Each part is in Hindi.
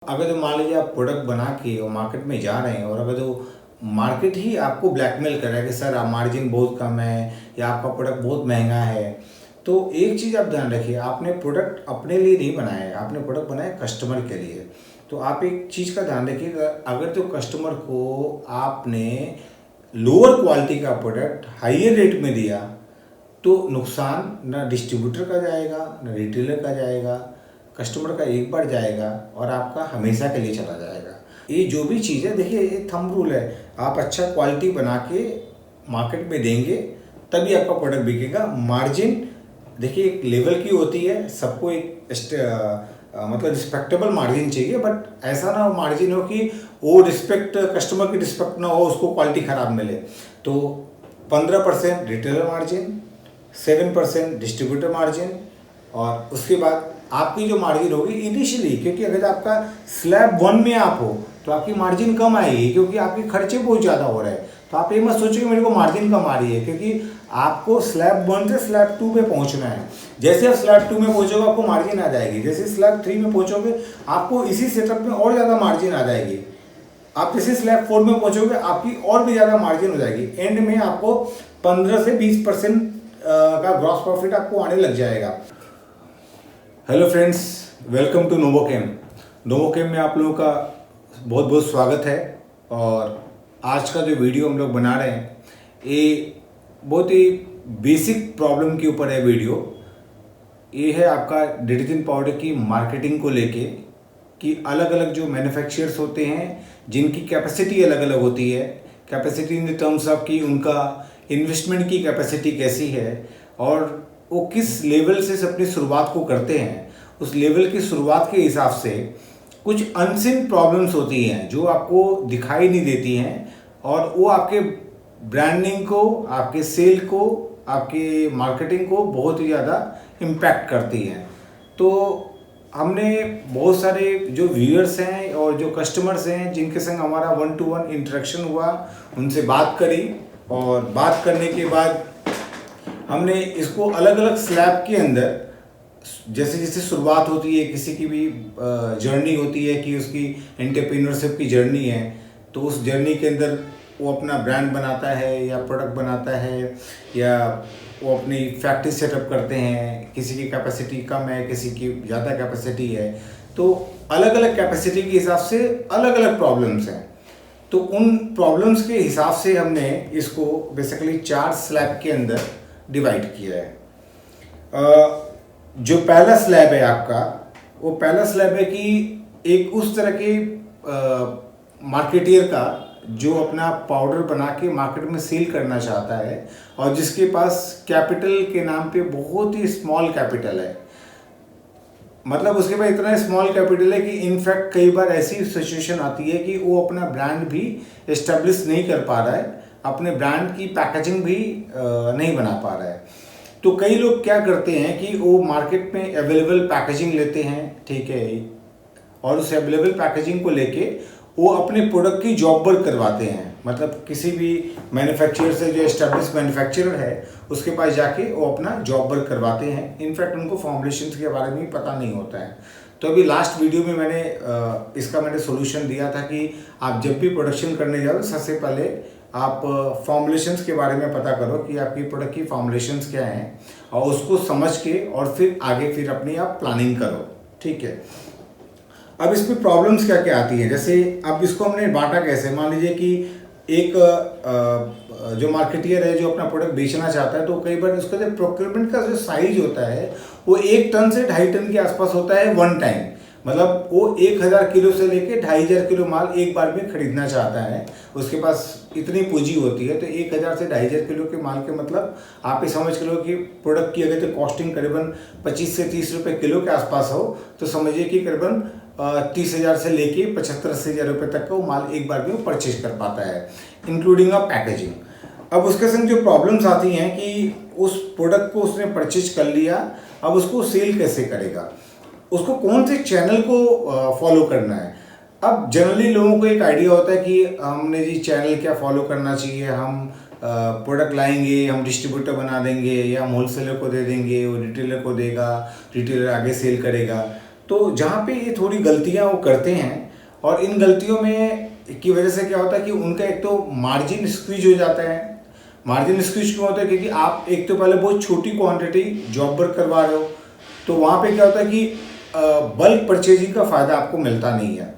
अगर तो मान लीजिए आप प्रोडक्ट बना के और मार्केट में जा रहे हैं और अगर तो मार्केट ही आपको ब्लैकमेल कर रहा है कि सर आप मार्जिन बहुत कम है या आपका प्रोडक्ट बहुत महंगा है, तो एक चीज़ आप ध्यान रखिए, आपने प्रोडक्ट अपने लिए नहीं बनाया है, आपने प्रोडक्ट बनाया कस्टमर के लिए। तो आप एक चीज़ का ध्यान रखिए, अगर तो कस्टमर को आपने लोअर क्वालिटी का प्रोडक्ट हाइयर रेट में दिया तो नुकसान ना डिस्ट्रीब्यूटर का जाएगा ना रिटेलर का जाएगा, कस्टमर का एक बार जाएगा और आपका हमेशा के लिए चला जाएगा। ये जो भी चीज़ है, देखिए ये थंब रूल है, आप अच्छा क्वालिटी बना के मार्केट में देंगे तभी आपका प्रोडक्ट बिकेगा। मार्जिन देखिए एक लेवल की होती है, सबको एक मतलब रिस्पेक्टेबल मार्जिन चाहिए, बट ऐसा ना मार्जिन हो कि वो रिस्पेक्ट कस्टमर की रिस्पेक्ट ना हो, उसको क्वालिटी ख़राब मिले। तो 15% रिटेलर मार्जिन, 7% डिस्ट्रीब्यूटर मार्जिन, और उसके बाद आपकी जो मार्जिन होगी इनिशियली, क्योंकि अगर आपका स्लैब 1 में आप हो तो आपकी मार्जिन कम आएगी क्योंकि आपके खर्चे बहुत ज़्यादा हो रहे हैं। तो आप ये मत सोचो कि मेरे को मार्जिन कम आ रही है, क्योंकि आपको स्लैब 1 से स्लैब 2 पे पहुंचना है। जैसे आप स्लैब 2 में पहुंचोगे आपको मार्जिन आ जाएगी, जैसे स्लैब 3 में पहुंचोगे आपको इसी सेटअप में और ज़्यादा मार्जिन आ जाएगी। आप जैसे स्लैब 4 में पहुंचोगे आपकी और भी ज़्यादा मार्जिन हो जाएगी। एंड में आपको 15 से 20% का ग्रॉस प्रॉफिट आपको आने लग जाएगा। Hello friends, welcome to Novochem. Novochem में आप लोगों का बहुत बहुत स्वागत है। और आज का जो वीडियो हम लोग बना रहे हैं ये बहुत ही बेसिक प्रॉब्लम के ऊपर है वीडियो। ये है आपका डिटर्जेंट पाउडर की मार्केटिंग को लेके, कि अलग अलग जो मैन्युफैक्चरर्स होते हैं जिनकी कैपेसिटी अलग अलग होती है, capacity in the terms of कि उनका इन्वेस्टमेंट की कैपेसिटी कैसी है और वो किस लेवल से अपनी शुरुआत को करते हैं, उस लेवल की शुरुआत के हिसाब से कुछ अनसिन प्रॉब्लम्स होती हैं जो आपको दिखाई नहीं देती हैं, और वो आपके ब्रांडिंग को, आपके सेल को, आपके मार्केटिंग को बहुत ही ज़्यादा इम्पैक्ट करती हैं। तो हमने बहुत सारे जो व्यूअर्स हैं और जो कस्टमर्स हैं जिनके संग हमारा 1-to-1 इंटरेक्शन हुआ, उनसे बात करी, और बात करने के बाद हमने इसको अलग अलग स्लैब के अंदर, जैसे जैसे शुरुआत होती है किसी की भी जर्नी होती है कि उसकी एंटरप्रेन्योरशिप की जर्नी है, तो उस जर्नी के अंदर वो अपना ब्रांड बनाता है या प्रोडक्ट बनाता है या वो अपनी फैक्ट्री सेटअप करते हैं। किसी की कैपेसिटी कम है, किसी की ज़्यादा कैपेसिटी है, तो अलग अलग कैपेसिटी के हिसाब से अलग अलग प्रॉब्लम्स हैं। तो उन प्रॉब्लम्स के हिसाब से हमने इसको बेसिकली 4 स्लैब के अंदर डिवाइड किया है। जो पहला स्लैब है आपका, वो पहला स्लैब है कि एक उस तरह के मार्केटियर का जो अपना पाउडर बना के मार्केट में सेल करना चाहता है और जिसके पास कैपिटल के नाम पे बहुत ही स्मॉल कैपिटल है। मतलब उसके पास इतना स्मॉल कैपिटल है कि इनफैक्ट कई बार ऐसी सिचुएशन आती है कि वो अपना ब्रांड भी इस्टेब्लिश नहीं कर पा रहा है, अपने ब्रांड की पैकेजिंग भी नहीं बना पा रहा है। तो कई लोग क्या करते हैं कि वो मार्केट में अवेलेबल पैकेजिंग लेते हैं, ठीक है, और उस अवेलेबल पैकेजिंग को लेके वो अपने प्रोडक्ट की जॉब वर्क करवाते हैं। मतलब किसी भी मैन्युफैक्चरर से, जो एस्टेब्लिश मैन्युफैक्चरर है उसके पास जाके वो अपना जॉब वर्क करवाते हैं। इनफैक्ट उनको फॉर्मुलेशंस के बारे में पता नहीं होता है। तो अभी लास्ट वीडियो में मैंने इसका सोल्यूशन दिया था कि आप जब भी प्रोडक्शन करने जाओ सबसे पहले आप फॉर्मुलेशंस के बारे में पता करो कि आपकी प्रोडक्ट की फॉर्मुलेशंस क्या हैं, और उसको समझ के और फिर आगे फिर अपनी आप प्लानिंग करो, ठीक है। अब इसमें प्रॉब्लम्स क्या क्या आती हैं, जैसे अब इसको हमने बांटा कैसे। मान लीजिए कि एक जो मार्केटियर है जो अपना प्रोडक्ट बेचना चाहता है, तो कई बार उसका जो प्रोक्योरमेंट का जो साइज होता है वो 1 टन से 2.5 टन के आसपास होता है वन टाइम। मतलब वो 1000 किलो से लेके 2500 किलो माल एक बार में खरीदना चाहता है, उसके पास इतनी पूंजी होती है। तो 1000 से 2500 किलो के माल के मतलब आप ये समझ लो कि प्रोडक्ट की अगर तो कॉस्टिंग करीबन 25 से 30 रुपये किलो के आसपास हो, तो समझिए कि करीबन 30,000 से लेके 75-80,000 रुपये तक का वो माल एक बार में वो परचेज कर पाता है, इंक्लूडिंग ऑफ पैकेजिंग। अब उसके संग जो प्रॉब्लम्स आती हैं कि उस प्रोडक्ट को उसने परचेज कर लिया, अब उसको सेल कैसे करेगा, उसको कौन से चैनल को फॉलो करना है। अब जनरली लोगों को एक आइडिया होता है कि हमने जी चैनल क्या फॉलो करना चाहिए, हम प्रोडक्ट लाएंगे, हम डिस्ट्रीब्यूटर बना देंगे या हम होलसेलर को दे देंगे, वो रिटेलर को देगा, रिटेलर आगे सेल करेगा। तो जहाँ पे ये थोड़ी गलतियाँ वो करते हैं, और इन गलतियों में की वजह से क्या होता है कि उनका एक तो मार्जिन स्क्वीज हो जाता है। मार्जिन स्क्वीज क्यों होता है? क्योंकि आप एक तो पहले बहुत छोटी क्वांटिटी जॉब वर्क करवा रहे हो, तो वहाँ पे क्या होता है कि बल्क परचेजिंग का फ़ायदा आपको मिलता नहीं है।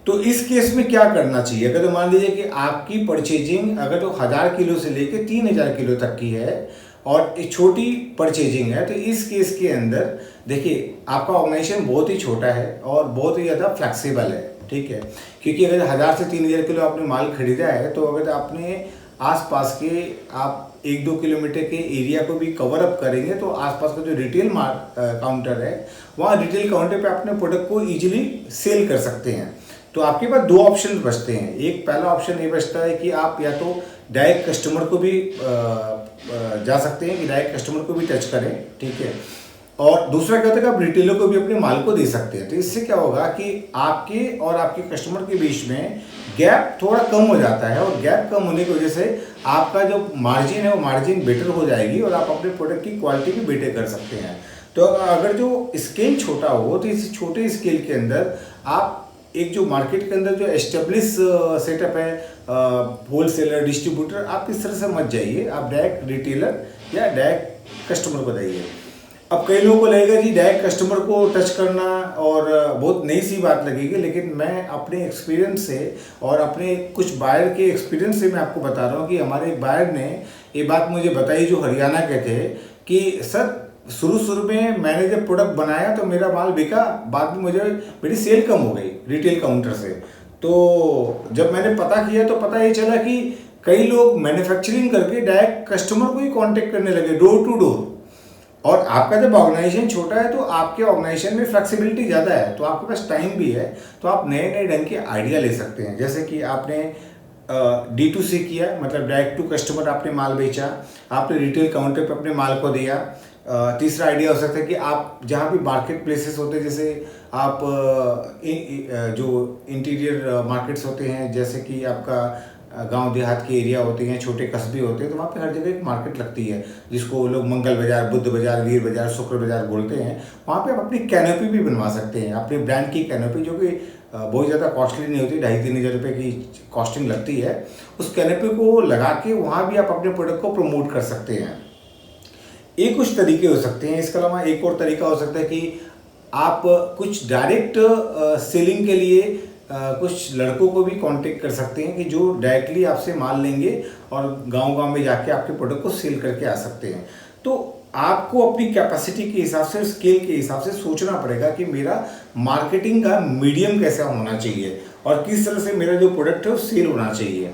तो इस केस में क्या करना चाहिए? अगर तो मान लीजिए कि आपकी परचेजिंग अगर तो 1000 किलो से लेके 3000 किलो तक की है और एक छोटी परचेजिंग है, तो इस केस के अंदर देखिए आपका ऑर्गेनाइजेशन बहुत ही छोटा है और बहुत ही ज़्यादा फ्लेक्सिबल है, ठीक है। क्योंकि अगर 1000 से 3000 किलो आपने माल खरीदा है, तो अगर आपने आसपास के आप 1-2 किलोमीटर के एरिया को भी कवर अप करेंगे, तो आसपास का जो रिटेल काउंटर है, वहाँ रिटेल काउंटर पे अपने प्रोडक्ट को ईजिली सेल कर सकते हैं। तो आपके पास दो ऑप्शन बचते हैं। एक पहला ऑप्शन ये बचता है कि आप या तो डायरेक्ट कस्टमर को भी जा सकते हैं, कि डायरेक्ट कस्टमर को भी टच करें, ठीक है। और दूसरा क्या होता है कि आप रिटेलर को भी अपने माल को दे सकते हैं। तो इससे क्या होगा कि आपके और आपके कस्टमर के बीच में गैप थोड़ा कम हो जाता है, और गैप कम होने की वजह से आपका जो मार्जिन है वो मार्जिन बेटर हो जाएगी, और आप अपने प्रोडक्ट की क्वालिटी भी बेटर कर सकते हैं। तो अगर जो स्केल छोटा हो, तो इस छोटे स्केल के अंदर आप एक जो मार्केट के अंदर जो एस्टेब्लिश सेटअप है, होलसेलर, डिस्ट्रीब्यूटर, आप इस तरह से मत जाइए। आप डायरेक्ट रिटेलर या डायरेक्ट कस्टमर को जाइए। अब कई लोगों को लगेगा जी डायरेक्ट कस्टमर को टच करना और बहुत नई सी बात लगेगी, लेकिन मैं अपने एक्सपीरियंस से और अपने कुछ बायर के एक्सपीरियंस से मैं आपको बता रहा हूँ कि हमारे एक बायर ने ये बात मुझे बताई जो हरियाणा के थे, कि सर शुरू में मैंने जब प्रोडक्ट बनाया तो मेरा माल बिका, बाद में मुझे मेरी सेल कम हो गई रिटेल काउंटर से। तो जब मैंने पता किया तो पता ये चला कि कई लोग मैन्युफैक्चरिंग करके डायरेक्ट कस्टमर को ही कांटेक्ट करने लगे, डोर टू डोर। और आपका जब ऑर्गेनाइजेशन छोटा है तो आपके ऑर्गेनाइजेशन में फ्लेक्सिबिलिटी ज़्यादा है, तो आपके पास टाइम भी है, तो आप नए नए ढंग के आइडिया ले सकते हैं। जैसे कि आपने D2C किया, मतलब डायरेक्ट टू कस्टमर आपने माल बेचा, आपने रिटेल काउंटर पे अपने माल को दिया। तीसरा आइडिया हो सकता है कि आप जहाँ भी मार्केट प्लेसेस होते हैं, जैसे आप जो इंटीरियर मार्केट्स होते हैं, जैसे कि आपका गांव देहात के एरिया होते हैं, छोटे कस्बे होते हैं, तो वहाँ पे हर जगह एक मार्केट लगती है जिसको लोग मंगल बाजार, बुद्ध बाजार, वीर बाजार, शुक्र बाजार बोलते हैं। वहाँ पे आप अपनी कैनोपी भी बनवा सकते हैं, अपने ब्रांड की कैनोपी, जो कि बहुत ज़्यादा कॉस्टली नहीं होती, 2,500-3 हज़ार रुपये की कॉस्टिंग लगती है। उस कैनोपी को लगा के वहाँ भी आप अपने प्रोडक्ट को प्रमोट कर सकते हैं। ये कुछ तरीके हो सकते हैं। इसके अलावा एक और तरीका हो सकता है कि आप कुछ डायरेक्ट सेलिंग के लिए कुछ लड़कों को भी कांटेक्ट कर सकते हैं, कि जो डायरेक्टली आपसे माल लेंगे और गांव-गांव में जाके आपके प्रोडक्ट को सेल करके आ सकते हैं। तो आपको अपनी कैपेसिटी के हिसाब से, स्केल के हिसाब से सोचना पड़ेगा कि मेरा मार्केटिंग का मीडियम कैसा होना चाहिए और किस तरह से मेरा जो प्रोडक्ट है वो सेल होना चाहिए।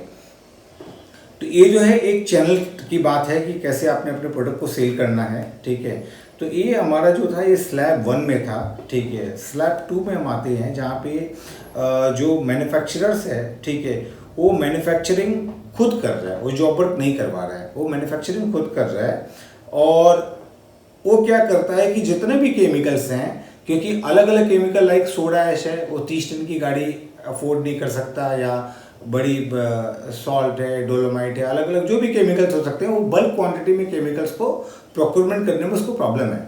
तो ये जो है एक चैनल की बात है कि कैसे आपने अपने प्रोडक्ट को सेल करना है, ठीक है। तो ये हमारा जो था ये स्लैब 1 में था, ठीक है। स्लैब 2 में हम आते हैं, जहाँ पे जो मैन्युफैक्चरर्स है, ठीक है, वो मैन्युफैक्चरिंग खुद कर रहा है, वो जॉब वर्क नहीं करवा रहा है, वो मैन्युफैक्चरिंग खुद कर रहा है। और वो क्या करता है कि जितने भी केमिकल्स हैं, क्योंकि अलग अलग केमिकल लाइक सोडा ऐश है, वो 30 टन की गाड़ी अफोर्ड नहीं कर सकता, या बड़ी सॉल्ट है, डोलोमाइट है, अलग अलग जो भी केमिकल्स हो सकते हैं, वो बल्क क्वांटिटी में केमिकल्स को प्रोक्योरमेंट करने में उसको प्रॉब्लम है।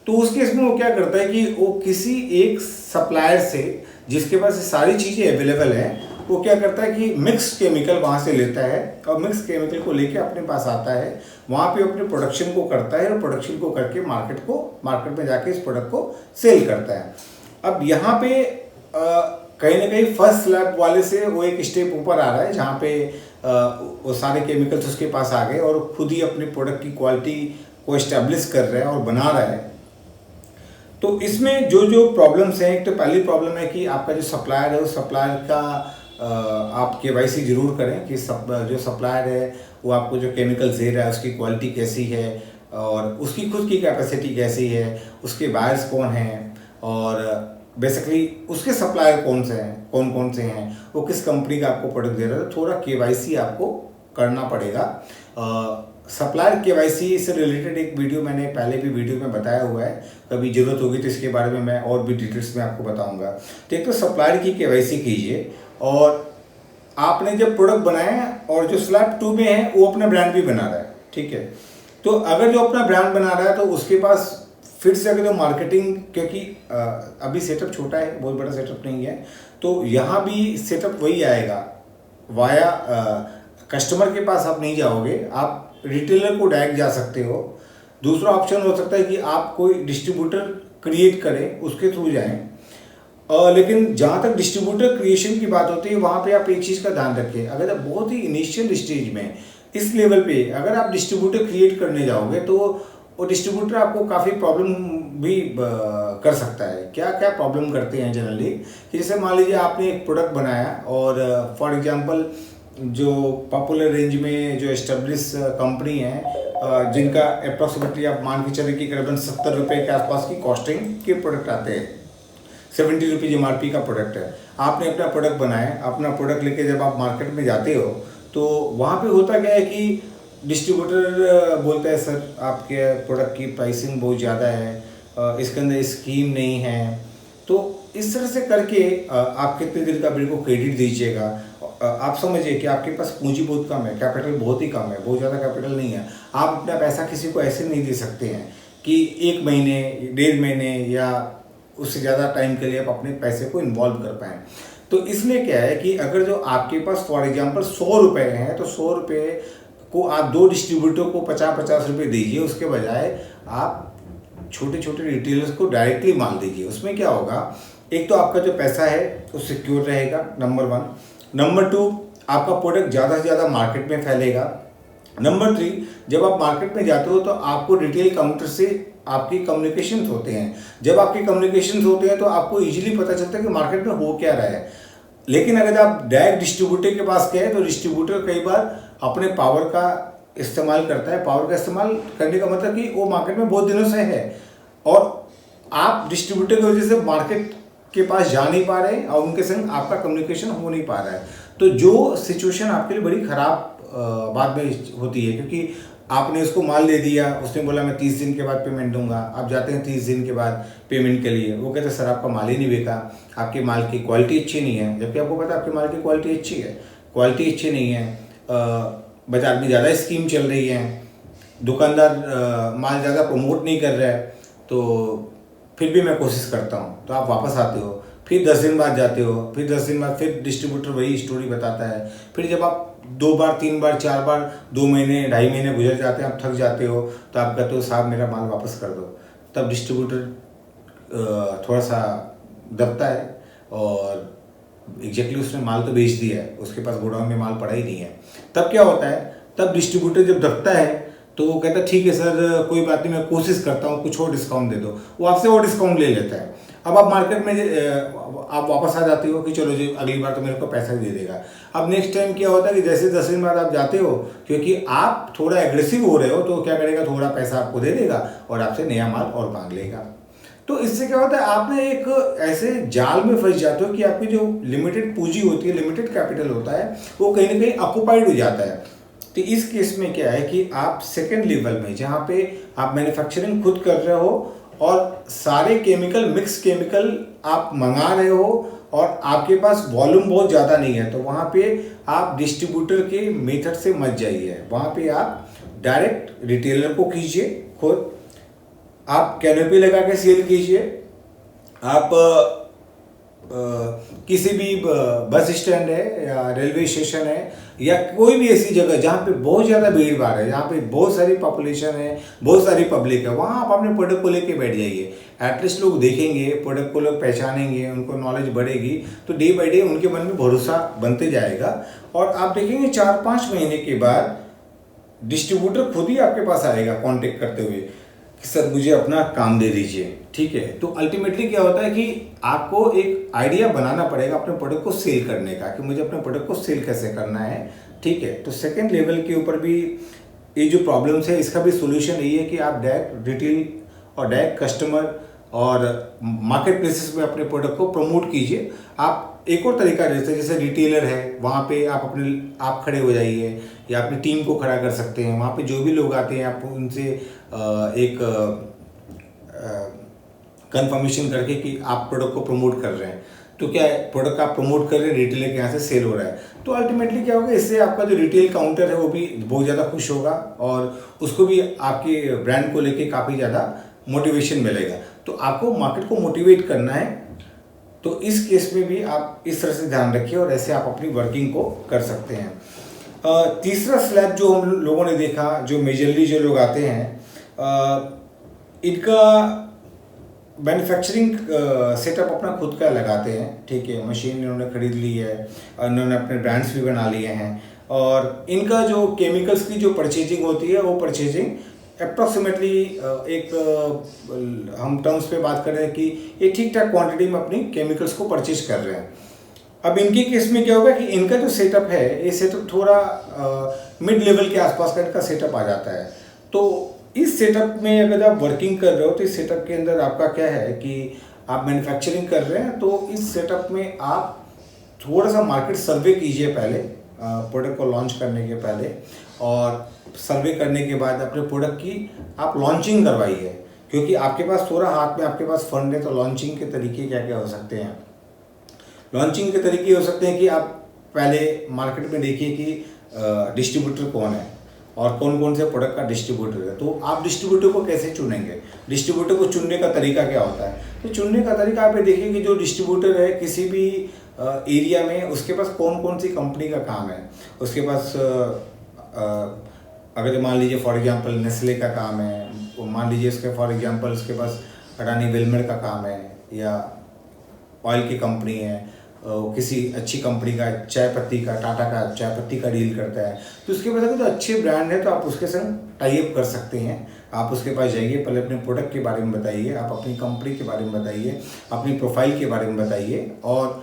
तो उस केस में वो क्या करता है कि वो किसी एक सप्लायर से, जिसके पास सारी चीज़ें अवेलेबल हैं, वो क्या करता है कि मिक्स केमिकल वहाँ से लेता है और मिक्स केमिकल को लेके अपने पास आता है, वहाँ पे अपने प्रोडक्शन को करता है और प्रोडक्शन को करके मार्केट में जाके इस प्रोडक्ट को सेल करता है। अब यहाँ पे कहीं ना कहीं फर्स्ट स्लैब वाले से वो एक स्टेप ऊपर आ रहा है, जहाँ पे वो सारे केमिकल्स उसके पास आ गए और खुद ही अपने प्रोडक्ट की क्वालिटी को इस्टेब्लिश कर रहा है और बना रहा है। तो इसमें जो जो प्रॉब्लम्स हैं, एक तो पहली प्रॉब्लम है कि आपका जो सप्लायर है, उस सप्लायर का आप KYC जरूर करें कि जो सप्लायर है वो आपको जो केमिकल्स दे रहा है उसकी क्वालिटी कैसी है और उसकी खुद की कैपेसिटी कैसी है, उसके बायर्स कौन हैं और बेसिकली उसके सप्लायर कौन से हैं, वो किस कंपनी का आपको प्रोडक्ट दे रहा है। थोड़ा KYC आपको करना पड़ेगा। सप्लायर KYC से रिलेटेड एक वीडियो मैंने पहले भी वीडियो में बताया हुआ है, कभी ज़रूरत होगी तो इसके बारे में मैं और भी डिटेल्स में आपको बताऊंगा। तो एक तो सप्लायर की KYC कीजिए, और आपने जब प्रोडक्ट बनाया और जो स्लैब 2 में है वो अपना ब्रांड भी बना रहा है, ठीक है। तो अगर जो अपना ब्रांड बना रहा है तो उसके पास फिर से अगर तो मार्केटिंग, क्योंकि अभी सेटअप छोटा है, बहुत बड़ा सेटअप नहीं है, तो यहाँ भी सेटअप वही आएगा, वाया कस्टमर के पास आप नहीं जाओगे, आप रिटेलर को डायरेक्ट जा सकते हो। दूसरा ऑप्शन हो सकता है कि आप कोई डिस्ट्रीब्यूटर क्रिएट करें, उसके थ्रू जाएं। लेकिन जहाँ तक डिस्ट्रीब्यूटर क्रिएशन की बात होती है, वहाँ पे आप एक चीज़ का ध्यान रखें, अगर आप बहुत ही इनिशियल स्टेज में इस लेवल पे अगर आप डिस्ट्रीब्यूटर क्रिएट करने जाओगे तो वो डिस्ट्रीब्यूटर आपको काफ़ी प्रॉब्लम भी कर सकता है। क्या क्या प्रॉब्लम करते हैं जनरली, कि जैसे मान लीजिए आपने एक प्रोडक्ट बनाया और फॉर एग्जांपल जो पॉपुलर रेंज में जो एस्टेब्लिश कंपनी है, जिनका अप्रॉक्सीमेटली आप मान के चले कि करीबन 70 रुपये के आसपास की कॉस्टिंग के प्रोडक्ट आते हैं, 70 रुपीज़ MRP का प्रोडक्ट है। आपने अपना प्रोडक्ट बनाया, अपना प्रोडक्ट लेके जब आप मार्केट में जाते हो तो वहाँ पे होता क्या है कि डिस्ट्रीब्यूटर बोलता है सर आपके प्रोडक्ट की प्राइसिंग बहुत ज़्यादा है, इसके अंदर स्कीम नहीं है। तो इस तरह से करके आप कितने दिन का मेरे को क्रेडिट दीजिएगा। आप समझिए कि आपके पास पूंजी बहुत कम है, कैपिटल बहुत ही कम है, बहुत ज़्यादा कैपिटल नहीं है। आप अपना पैसा किसी को ऐसे नहीं दे सकते हैं कि 1 महीने 1.5 महीने या उससे ज़्यादा टाइम के लिए आप अपने पैसे को इन्वॉल्व कर पाएँ। तो इसमें क्या है कि अगर जो आपके पास फॉर एग्जांपल 100 रुपये हैं, तो 100 रुपये को आप 2 डिस्ट्रीब्यूटर को 50-50 रुपये दीजिए, उसके बजाय आप छोटे छोटे रिटेलर्स को डायरेक्टली माल दीजिए। उसमें क्या होगा, एक तो आपका जो पैसा है वो सिक्योर रहेगा, नंबर 1। नंबर 2, आपका प्रोडक्ट ज़्यादा से ज़्यादा मार्केट में फैलेगा। नंबर 3, जब आप मार्केट में जाते हो तो आपको रिटेल काउंटर से आपकी कम्युनिकेशन होते हैं। जब आपके कम्युनिकेशन होते हैं तो आपको इजीली पता चलता है कि मार्केट में हो क्या रहा है। लेकिन अगर आप डायरेक्ट डिस्ट्रीब्यूटर के पास गए तो डिस्ट्रीब्यूटर कई बार अपने पावर का इस्तेमाल करता है। पावर का इस्तेमाल करने का मतलब कि वो मार्केट में बहुत दिनों से है और आप डिस्ट्रीब्यूटर की वजह से मार्केट के पास जा नहीं पा रहे हैं और उनके संग आपका कम्युनिकेशन हो नहीं पा रहा है। तो जो सिचुएशन आपके लिए बड़ी ख़राब बाद में होती है, क्योंकि आपने उसको माल दे दिया, उसने बोला मैं 30 दिन के बाद पेमेंट दूंगा। आप जाते हैं 30 दिन के बाद पेमेंट के लिए, वो कहते हैं सर आपका माल ही नहीं बिका, आपके माल की क्वालिटी अच्छी नहीं है। जबकि आपको पता है आपके माल की क्वालिटी अच्छी है, क्वालिटी अच्छी नहीं है, बाजार में ज़्यादा स्कीम चल रही है, दुकानदार माल ज़्यादा प्रमोट नहीं कर रहा है, तो फिर भी मैं कोशिश करता हूँ। तो आप वापस आते हो, फिर 10 दिन बाद जाते हो, फिर 10 दिन बाद फिर डिस्ट्रीब्यूटर वही स्टोरी बताता है। फिर जब आप 2 बार 3 बार 4 बार 2 महीने 2.5 महीने गुजर जाते हैं, आप थक जाते हो, तो आप कहते हो साहब मेरा माल वापस कर दो। तब डिस्ट्रीब्यूटर थोड़ा सा दबता है और एग्जैक्टली उसने माल तो बेच दिया है, उसके पास गोडाउन में माल पड़ा ही नहीं है। तब क्या होता है, तब डिस्ट्रीब्यूटर जब दबता है तो वो कहता है ठीक है सर कोई बात नहीं, मैं कोशिश करता हूँ, कुछ और डिस्काउंट दे दो। वो आपसे और डिस्काउंट ले लेता है। अब आप मार्केट में आप वापस आ जाते हो कि चलो जी अगली बार तो मेरे को पैसा ही दे देगा। अब नेक्स्ट टाइम क्या होता है कि जैसे 10 दिन बाद आप जाते हो, क्योंकि आप थोड़ा एग्रेसिव हो रहे हो, तो क्या करेगा, थोड़ा पैसा आपको दे देगा और आपसे नया माल और मांग लेगा। तो इससे क्या होता है, आप ना एक ऐसे जाल में फंस जाते हो कि आपकी जो लिमिटेड पूंजी होती है, लिमिटेड कैपिटल होता है, वो कहीं ना कहीं ऑक्युपाइड हो जाता है। तो इस केस में क्या है कि आप सेकेंड लेवल में जहाँ पे आप मैन्युफैक्चरिंग खुद कर रहे हो और सारे केमिकल मिक्स केमिकल आप मंगा रहे हो और आपके पास वॉल्यूम बहुत ज़्यादा नहीं है, तो वहाँ पे आप डिस्ट्रीब्यूटर के मेथड से मत जाइए। वहाँ पे आप डायरेक्ट रिटेलर को कीजिए, खुद आप कैनोपी लगा के सेल कीजिए। आप किसी भी बस स्टैंड है या रेलवे स्टेशन है या कोई भी ऐसी जगह जहाँ पे बहुत ज़्यादा भीड़ भाड़ है, जहाँ पे बहुत सारी पॉपुलेशन है, बहुत सारी पब्लिक है, वहाँ आप अपने प्रोडक्ट को लेके बैठ जाइए। एटलीस्ट लोग देखेंगे, प्रोडक्ट को लोग पहचानेंगे, उनको नॉलेज बढ़ेगी, तो डे बाई डे उनके मन में भरोसा बनते जाएगा। और आप देखेंगे 4-5 महीने के बाद डिस्ट्रीब्यूटर खुद ही आपके पास आएगा कॉन्टेक्ट करते हुए कि सर मुझे अपना काम दे दीजिए। ठीक है, तो अल्टीमेटली क्या होता है कि आपको एक आइडिया बनाना पड़ेगा अपने प्रोडक्ट को सेल करने का, कि मुझे अपने प्रोडक्ट को सेल कैसे करना है। ठीक है, तो सेकंड लेवल के ऊपर भी ये जो प्रॉब्लम्स है, इसका भी सोल्यूशन यही है कि आप डायरेक्ट रिटेल और डायरेक्ट कस्टमर और मार्केट प्लेसेस में अपने प्रोडक्ट को प्रमोट कीजिए। आप एक और तरीका जैसे रिटेलर है, वहाँ पे आप खड़े हो जाइए या अपनी टीम को खड़ा कर सकते हैं। वहाँ पे जो भी लोग आते हैं आप उनसे एक कंफर्मेशन करके कि आप प्रोडक्ट को प्रमोट कर रहे हैं, तो क्या है, प्रोडक्ट आप प्रमोट कर रहे हैं, रिटेलर के यहाँ से सेल हो रहा है, तो अल्टीमेटली क्या होगा, इससे आपका जो रिटेल काउंटर है वो भी बहुत ज़्यादा खुश होगा और उसको भी आपके ब्रांड को लेके काफ़ी ज़्यादा मोटिवेशन मिलेगा। तो आपको मार्केट को मोटिवेट करना है, तो इस केस में भी आप इस तरह से ध्यान रखिए और ऐसे आप अपनी वर्किंग को कर सकते हैं। तीसरा स्लैब जो हम लोगों ने देखा, जो मेजरली जो लोग आते हैं, इनका मैन्युफैक्चरिंग सेटअप अपना खुद का लगाते हैं, ठीक है, मशीन इन्होंने खरीद ली है, इन्होंने अपने ब्रांड्स भी बना लिए हैं, और इनका जो केमिकल्स की जो परचेजिंग होती है वो परचेजिंग अप्रॉक्सीमेटली हम टर्म्स पे बात कर रहे हैं कि ये ठीक ठाक क्वांटिटी में अपनी केमिकल्स को परचेज कर रहे हैं। अब इनके केस में क्या होगा कि इनका जो सेटअप है, ये सेटअप थोड़ा मिड लेवल के आसपास का इनका सेटअप आ जाता है। तो इस सेटअप में अगर आप वर्किंग कर रहे हो तो इस सेटअप के अंदर आपका क्या है कि आप मैन्युफैक्चरिंग कर रहे हैं, तो इस सेटअप में आप थोड़ा सा मार्केट सर्वे कीजिए पहले, प्रोडक्ट को लॉन्च करने के पहले, और सर्वे करने के बाद अपने प्रोडक्ट की आप लॉन्चिंग करवाइए, क्योंकि आपके पास थोड़ा हाथ में आपके पास फंड है। तो लॉन्चिंग के तरीके क्या क्या हो सकते हैं? लॉन्चिंग के तरीके हो सकते हैं कि आप पहले मार्केट में देखिए कि डिस्ट्रीब्यूटर कौन है और कौन कौन से प्रोडक्ट का डिस्ट्रीब्यूटर है। तो आप डिस्ट्रीब्यूटर को कैसे चुनेंगे? डिस्ट्रीब्यूटर को चुनने का तरीका क्या होता है? तो चुनने का तरीका आप ये देखिए कि जो डिस्ट्रीब्यूटर है किसी भी एरिया में, उसके पास कौन कौन सी कंपनी का काम है। उसके पास अगर मान लीजिए फॉर एग्जांपल नेस्ले का काम है, मान लीजिए उसके फॉर एग्जांपल उसके पास अडानी विल्मर का काम है, या ऑयल की कंपनी है, किसी अच्छी कंपनी का चाय पत्ती का, टाटा का चाय पत्ती का डील करता है, तो उसके पास अगर तो अच्छे ब्रांड है तो आप उसके संग टाई अप कर सकते हैं। आप उसके पास जाइए, पहले अपने प्रोडक्ट के बारे में बताइए, आप अपनी कंपनी के बारे में बताइए, अपनी प्रोफाइल के बारे में बताइए, और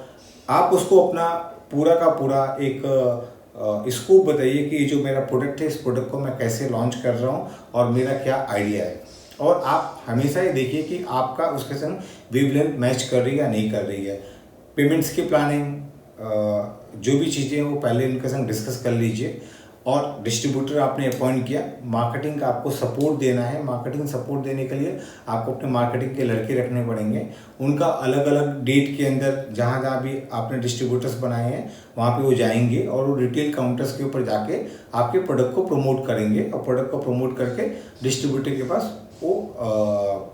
आप उसको अपना पूरा का पूरा एक स्कोप बताइए कि जो मेरा प्रोडक्ट है, इस प्रोडक्ट को मैं कैसे लॉन्च कर रहा हूँ और मेरा क्या आइडिया है। और आप हमेशा ये देखिए कि आपका उसके संग वेवलेंथ मैच कर रही है या नहीं कर रही है। पेमेंट्स की प्लानिंग, जो भी चीज़ें हैं वो पहले इनके संग डिस्कस कर लीजिए। और डिस्ट्रीब्यूटर आपने अपॉइंट किया, मार्केटिंग का आपको सपोर्ट देना है। मार्केटिंग सपोर्ट देने के लिए आपको अपने मार्केटिंग के लड़के रखने पड़ेंगे। उनका अलग अलग डेट के अंदर जहाँ जहाँ भी आपने डिस्ट्रीब्यूटर्स बनाए हैं वहाँ पे वो जाएंगे और वो रिटेल काउंटर्स के ऊपर जाके आपके प्रोडक्ट को प्रमोट करेंगे, और प्रोडक्ट को प्रमोट करके डिस्ट्रीब्यूटर के पास वो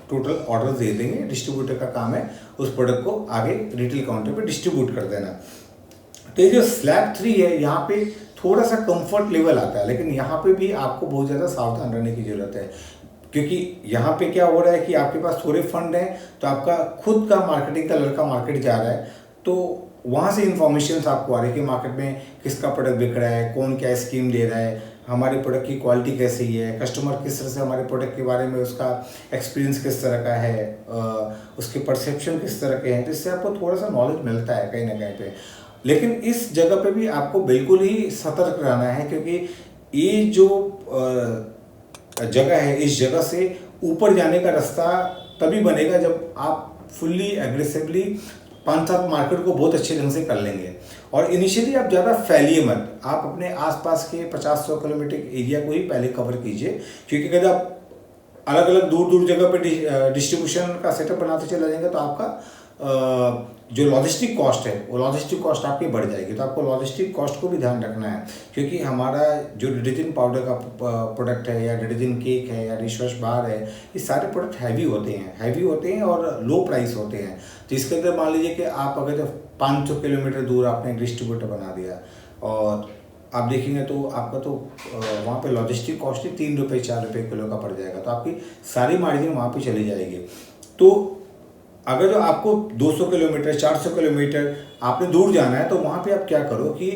टोटल ऑर्डर दे देंगे। डिस्ट्रीब्यूटर का काम है उस प्रोडक्ट को आगे रिटेल काउंटर पे डिस्ट्रीब्यूट कर देना। तो ये जो स्लैब 3 है, यहाँ पे थोड़ा सा कंफर्ट लेवल आता है, लेकिन यहाँ पे भी आपको बहुत ज़्यादा सावधान रहने की ज़रूरत है, क्योंकि यहाँ पे क्या हो रहा है कि आपके पास थोड़े फंड हैं, तो आपका खुद का मार्केटिंग का लड़का मार्केट जा रहा है, तो वहाँ से इन्फॉर्मेशन आपको आ रही है कि मार्केट में किसका प्रोडक्ट बिक रहा है, कौन क्या स्कीम दे रहा है, हमारे प्रोडक्ट की क्वालिटी कैसी है, कस्टमर किस तरह से हमारे प्रोडक्ट के बारे में उसका एक्सपीरियंस किस तरह का है, उसके परसेप्शन किस तरह के हैं। तो इससे आपको थोड़ा सा नॉलेज मिलता है कहीं ना कहीं पे। लेकिन इस जगह पे भी आपको बिल्कुल ही सतर्क रहना है, क्योंकि ये जो जगह है, इस जगह से ऊपर जाने का रास्ता तभी बनेगा जब आप फुल्ली एग्रेसिवली 5-7 मार्केट को बहुत अच्छे ढंग से कर लेंगे। और इनिशियली आप ज़्यादा फैलिए मत, आप अपने आसपास के 50-100 किलोमीटर एरिया को ही पहले कवर कीजिए, क्योंकि अगर आप अलग अलग दूर दूर जगह पे डिस्ट्रीब्यूशन का सेटअप बनाते चले जाएंगे तो आपका जो लॉजिस्टिक कॉस्ट है वो लॉजिस्टिक कॉस्ट आपकी बढ़ जाएगी। तो आपको लॉजिस्टिक कॉस्ट को भी ध्यान रखना है, क्योंकि हमारा जो डिटर्जेंट पाउडर का प्रोडक्ट है, या डिटर्जेंट केक है, या डिशवॉश बार है, ये सारे प्रोडक्ट हैवी होते हैं और लो प्राइस होते हैं। तो इसके अंदर मान लीजिए कि आप अगर 500 किलोमीटर दूर आपने डिस्ट्रीब्यूटर बना दिया और आप देखेंगे तो आपका तो वहाँ पे लॉजिस्टिक कॉस्ट ही 3 रुपये 4 रुपये किलो का पड़ जाएगा, तो आपकी सारी मार्जिन वहाँ पे चली जाएगी। तो अगर जो आपको 200 किलोमीटर 400 किलोमीटर आपने दूर जाना है, तो वहाँ पे आप क्या करो कि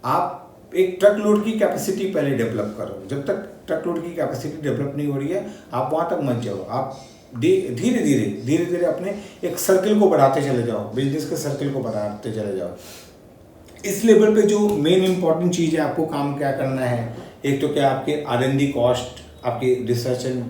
आप एक ट्रक लोड की कैपेसिटी पहले डेवलप करो। जब तक ट्रक लोड की कैपेसिटी डेवलप नहीं हो रही है, आप वहाँ तक मत जाओ। आप धीरे धीरे अपने एक सर्किल को बढ़ाते चले जाओ, बिजनेस के सर्किल को बढ़ाते चले जाओ। इस लेवल पे जो मेन इंपॉर्टेंट चीज़ है, आपको काम क्या करना है, एक तो क्या आपके R&D कॉस्ट, आपकी रिसर्च एंड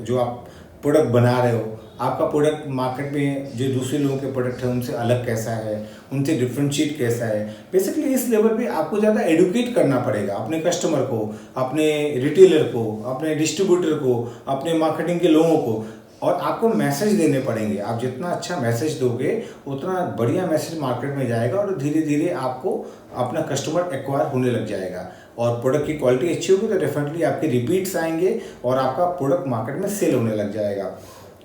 जो आप प्रोडक्ट बना रहे हो, आपका प्रोडक्ट मार्केट में जो दूसरे लोगों के प्रोडक्ट हैं उनसे अलग कैसा है, उनसे डिफ्रेंशिएट कैसा है। बेसिकली इस लेवल पे आपको ज़्यादा एडुकेट करना पड़ेगा अपने कस्टमर को, अपने रिटेलर को, अपने डिस्ट्रीब्यूटर को, अपने मार्केटिंग के लोगों को, और आपको मैसेज देने पड़ेंगे। आप जितना अच्छा मैसेज दोगे उतना बढ़िया मैसेज मार्केट में जाएगा, और धीरे धीरे आपको अपना कस्टमर एक्वायर होने लग जाएगा। और प्रोडक्ट की क्वालिटी अच्छी होगी तो डेफिनेटली आपके रिपीट्स आएंगे और आपका प्रोडक्ट मार्केट में सेल होने लग जाएगा।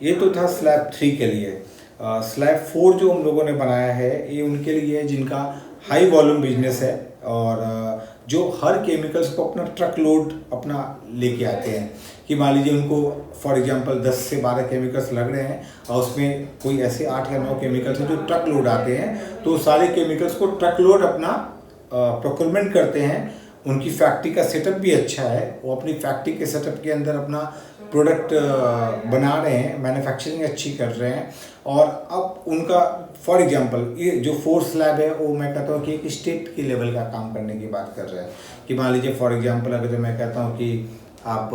ये तो था स्लैब 3 के लिए। स्लैब 4 जो हम लोगों ने बनाया है ये उनके लिए है जिनका हाई वॉल्यूम बिजनेस है और जो हर केमिकल्स को अपना ट्रक लोड अपना लेके आते हैं कि मान लीजिए उनको फॉर एग्जांपल 10 से 12 केमिकल्स लग रहे हैं और उसमें कोई ऐसे 8 या 9 केमिकल्स हैं जो ट्रक लोड आते हैं, तो सारे केमिकल्स को ट्रक लोड अपना प्रोक्योरमेंट करते हैं। उनकी फैक्ट्री का सेटअप भी अच्छा है, वो अपनी फैक्ट्री के सेटअप के अंदर अपना प्रोडक्ट बना रहे हैं, मैन्युफैक्चरिंग अच्छी कर रहे हैं। और अब उनका फॉर एग्जांपल ये जो 4 स्लैब है वो मैं कहता हूँ कि एक स्टेट के लेवल का काम करने की बात कर रहे हैं कि मान लीजिए फॉर एग्जांपल अगर जो मैं कहता हूँ कि आप